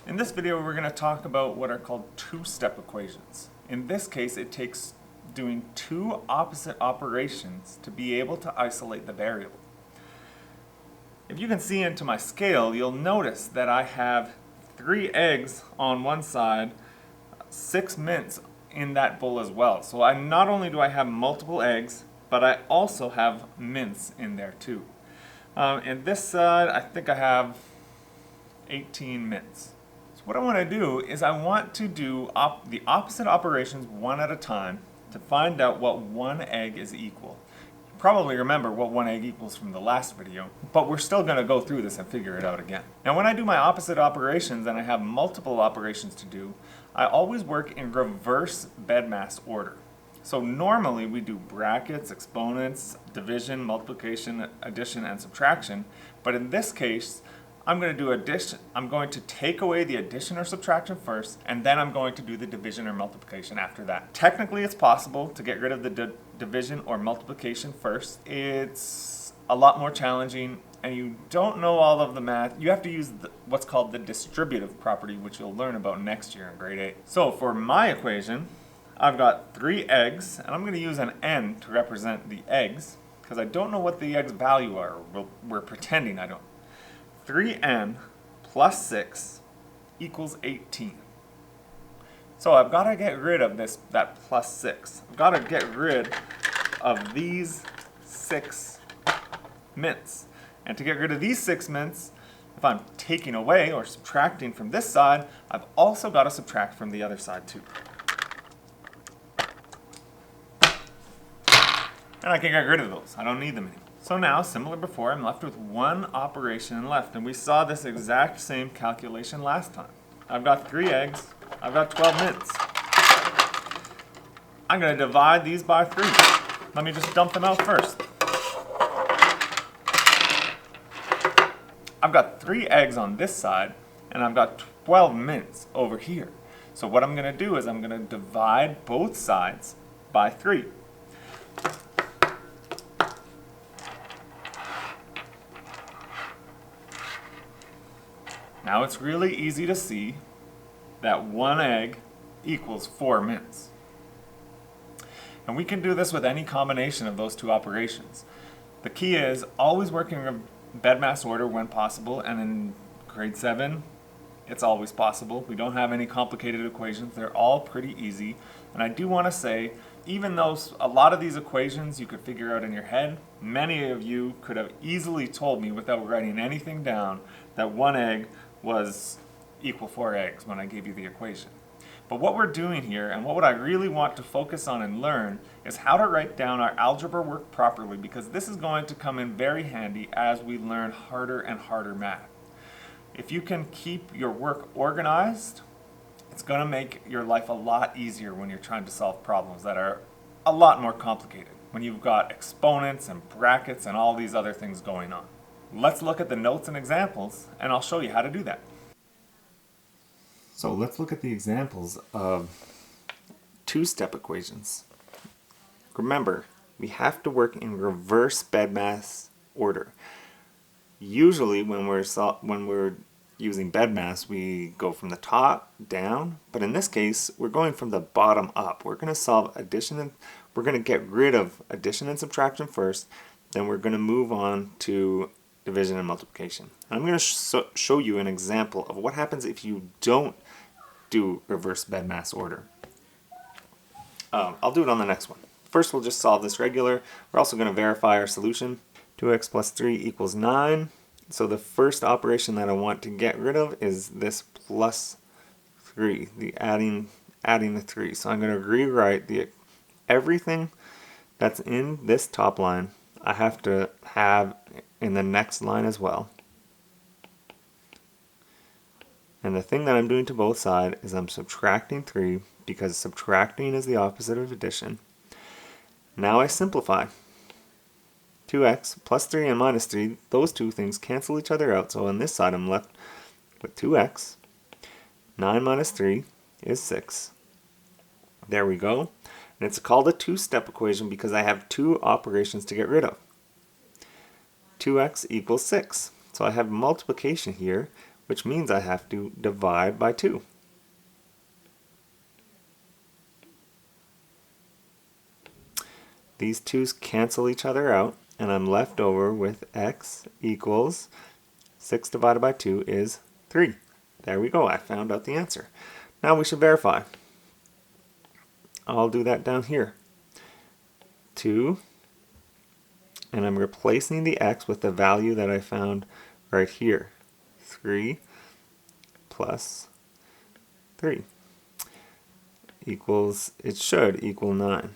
In this video, we're going to talk about what are called two-step equations. In this case, it takes doing two opposite operations to be able to isolate the variable. If you can see into my scale, you'll notice that I have 3 eggs on one side, 6 mints in that bowl as well. So not only do I have multiple eggs, but I also have mints in there too. In this side, I think I have 18 mints. So what I want to do is I want to do the opposite operations one at a time to find out what one egg is equal. You probably remember what one egg equals from the last video, but we're still going to go through this and figure it out again. Now when I do my opposite operations and I have multiple operations to do, I always work in reverse BEDMAS order. So normally we do brackets, exponents, division, multiplication, addition, and subtraction, but in this case I'm going to do addition. I'm going to take away the addition or subtraction first, and then I'm going to do the division or multiplication after that. Technically, it's possible to get rid of the division or multiplication first. It's a lot more challenging, and you don't know all of the math. You have to use what's called the distributive property, which you'll learn about next year in grade 8. So for my equation, I've got 3 eggs, and I'm going to use an n to represent the eggs, because I don't know what the eggs' value are. We're pretending I don't. 3n plus 6 equals 18. So I've got to get rid of that plus 6. I've got to get rid of these 6 mints. And to get rid of these 6 mints, if I'm taking away or subtracting from this side, I've also got to subtract from the other side too. And I can get rid of those. I don't need them anymore. So now, similar before, I'm left with one operation left, and we saw this exact same calculation last time. I've got 3 eggs, I've got 12 mints. I'm going to divide these by 3. Let me just dump them out first. I've got 3 eggs on this side, and I've got 12 mints over here. So what I'm going to do is I'm going to divide both sides by 3. Now it's really easy to see that 1 egg equals 4 mints. And we can do this with any combination of those two operations. The key is always working in BEDMAS order when possible, and in grade 7 it's always possible. We don't have any complicated equations. They're all pretty easy. And I do want to say, even though a lot of these equations you could figure out in your head, many of you could have easily told me without writing anything down that 1 egg was equal 4 eggs when I gave you the equation. But what we're doing here, and what I really want to focus on and learn, is how to write down our algebra work properly, because this is going to come in very handy as we learn harder and harder math. If you can keep your work organized, it's going to make your life a lot easier when you're trying to solve problems that are a lot more complicated, when you've got exponents and brackets and all these other things going on. Let's look at the notes and examples, and I'll show you how to do that. So let's look at the examples of two-step equations. Remember, we have to work in reverse BEDMAS order. Usually when we're using BEDMAS, we go from the top down, but in this case, we're going from the bottom up. We're going to solve addition, and we're going to get rid of addition and subtraction first, then we're going to move on to division and multiplication. I'm going to show you an example of what happens if you don't do reverse BEDMAS order. I'll do it on the next one. First we'll just solve this regular. We're also going to verify our solution. 2x plus 3 equals 9. So the first operation that I want to get rid of is this plus 3, the adding the 3. So I'm going to rewrite everything that's in this top line I have to have in the next line as well. And the thing that I'm doing to both sides is I'm subtracting 3, because subtracting is the opposite of addition. Now I simplify. 2x plus 3 and minus 3, those two things cancel each other out, so on this side I'm left with 2x. 9 minus 3 is 6. There we go. And it's called a two-step equation because I have 2 operations to get rid of. 2x equals 6. So I have multiplication here, which means I have to divide by 2. These 2's cancel each other out, and I'm left over with x equals 6 divided by 2 is 3. There we go, I found out the answer. Now we should verify. I'll do that down here. 2, and I'm replacing the x with the value that I found right here. 3 plus 3 equals, it should equal 9.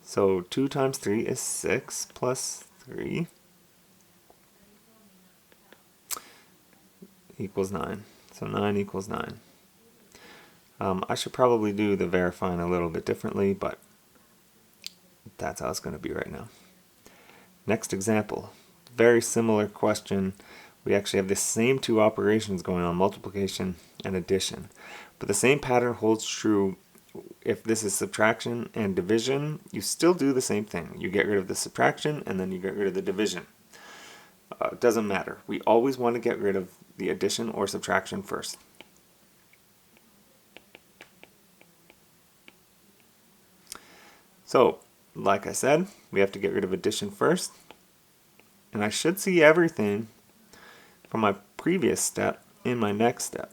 So 2 times 3 is 6 plus 3 equals 9. So 9 equals 9. I should probably do the verifying a little bit differently, but that's how it's going to be right now. Next example. Very similar question. We actually have the same 2 operations going on, multiplication and addition. But the same pattern holds true if this is subtraction and division. You still do the same thing. You get rid of the subtraction and then you get rid of the division. It doesn't matter. We always want to get rid of the addition or subtraction first. So, like I said, we have to get rid of addition first. And I should see everything from my previous step in my next step.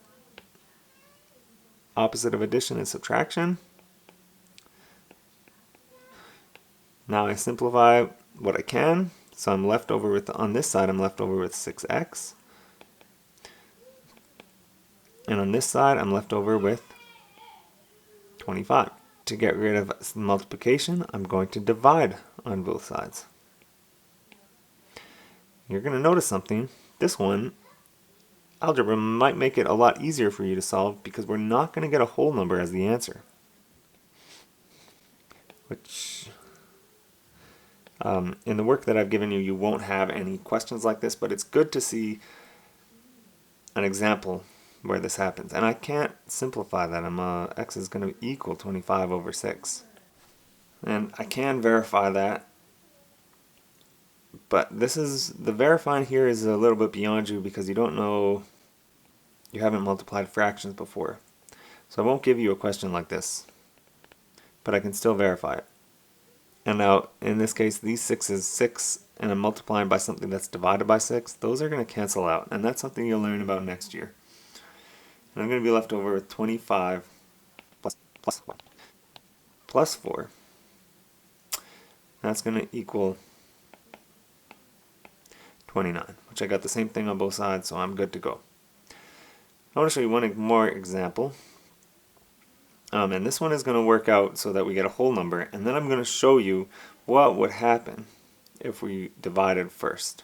Opposite of addition is subtraction. Now I simplify what I can. So I'm left over with, on this side, I'm left over with 6x. And on this side, I'm left over with 25. To get rid of multiplication, I'm going to divide on both sides. You're going to notice something. This one, algebra might make it a lot easier for you to solve because we're not going to get a whole number as the answer. Which, in the work that I've given you, you won't have any questions like this, but it's good to see an example where this happens. And I can't simplify that. X is going to equal 25 over 6. And I can verify that. But the verifying here is a little bit beyond you because you don't know, you haven't multiplied fractions before. So I won't give you a question like this, but I can still verify it. And now, in this case, these 6 is 6, and I'm multiplying by something that's divided by 6. Those are going to cancel out, and that's something you'll learn about next year. And I'm going to be left over with 25 plus 4. That's going to equal 29, which I got the same thing on both sides, so I'm good to go. I want to show you one more example. And this one is going to work out so that we get a whole number, and then I'm going to show you what would happen if we divided first.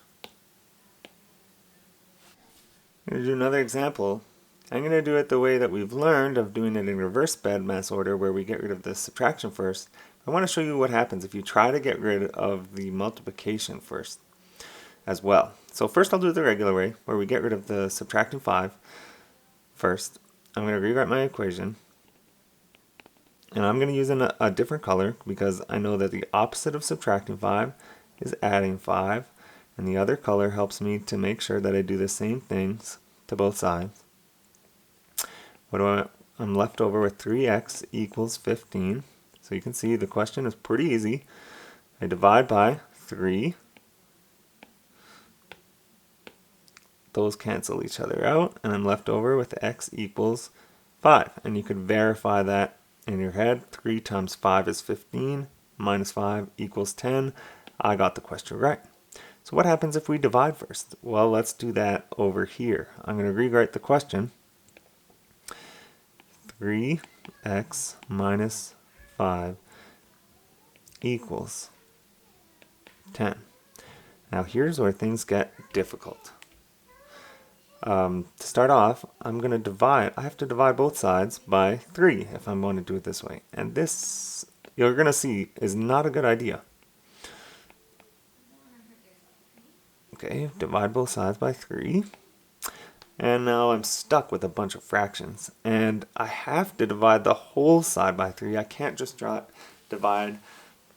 I'm going to do another example. I'm going to do it the way that we've learned of doing it in reverse BEDMAS order, where we get rid of the subtraction first. I want to show you what happens if you try to get rid of the multiplication first as well. So first I'll do it the regular way, where we get rid of the subtracting 5 first. I'm going to rewrite my equation. And I'm going to use a different color because I know that the opposite of subtracting 5 is adding 5. And the other color helps me to make sure that I do the same things to both sides. I'm left over with 3x equals 15. So you can see the question is pretty easy. I divide by 3. Those cancel each other out, and I'm left over with x equals 5. And you could verify that in your head. 3 times 5 is 15, minus 5 equals 10. I got the question right. So what happens if we divide first? Well, let's do that over here. I'm going to rewrite the question. 3x minus 5 equals 10. Now here's where things get difficult. To start off, I'm going to divide. I have to divide both sides by 3 if I'm going to do it this way. And this, you're going to see, is not a good idea. Okay, divide both sides by 3. And now I'm stuck with a bunch of fractions. And I have to divide the whole side by 3. I can't just divide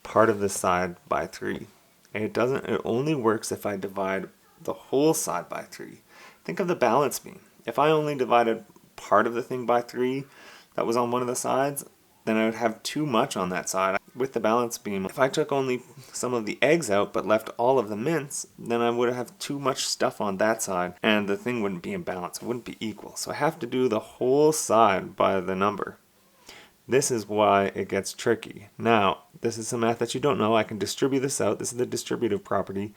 part of the side by 3. It only works if I divide the whole side by 3. Think of the balance beam. If I only divided part of the thing by 3 that was on one of the sides, then I would have too much on that side. With the balance beam, if I took only some of the eggs out but left all of the mince, then I would have too much stuff on that side and the thing wouldn't be in balance, it wouldn't be equal. So I have to do the whole side by the number. This is why it gets tricky. Now, this is some math that you don't know. I can distribute this out. This is the distributive property.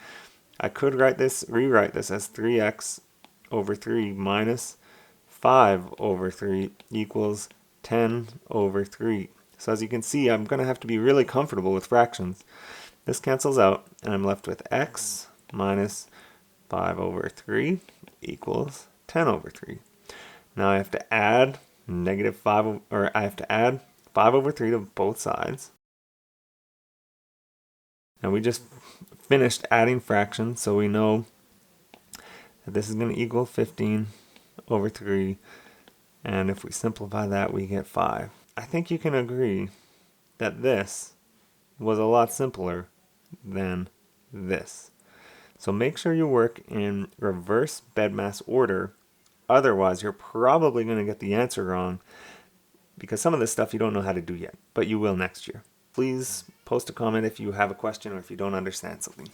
I could rewrite this as 3x over 3 minus 5 over 3 equals 10 over 3. So as you can see, I'm going to have to be really comfortable with fractions. This cancels out, and I'm left with x minus 5 over 3 equals 10 over 3. Now I have to add negative 5, or I have to add 5 over 3 to both sides. And we just finished adding fractions, so we know that this is going to equal 15 over 3. And if we simplify that, we get 5. I think you can agree that this was a lot simpler than this. So make sure you work in reverse BEDMAS order. Otherwise, you're probably going to get the answer wrong because some of this stuff you don't know how to do yet, but you will next year. Please post a comment if you have a question or if you don't understand something.